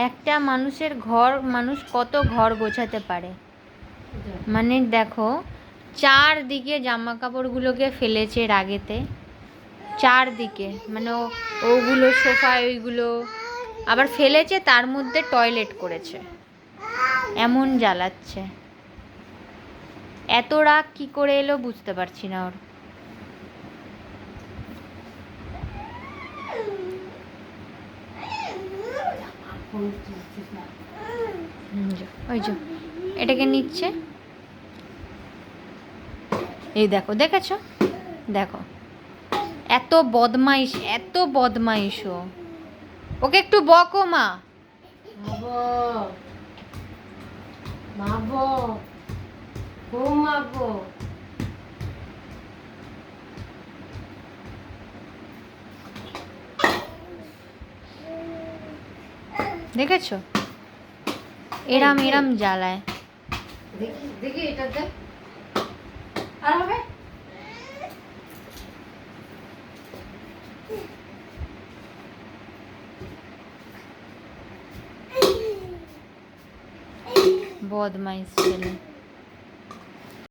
একটা মানুষের ঘর, মানুষ কত ঘর গোছাতে পারে। মানে দেখো, চারদিকে জামা কাপড়গুলোকে ফেলেছে রাগেতে, চারদিকে, মানে ওগুলো সোফায়, ওইগুলো আবার ফেলেছে, তার মধ্যে টয়লেট করেছে, এমন জ্বালাচ্ছে। এত রাগ কি করে এলো বুঝতে পারছি না ওর। ওই যে এটাকে নিচ্ছে, এই দেখো, দেখেছো, দেখো এত বদমাইশ, এত বদমাইশ ও। ওকে একটু বকো মা। দেখেছো এরাম এরাম জ্বালায়। দেখি দেখি এটা দেখ, আর হবে বদমাইশ ছেলে।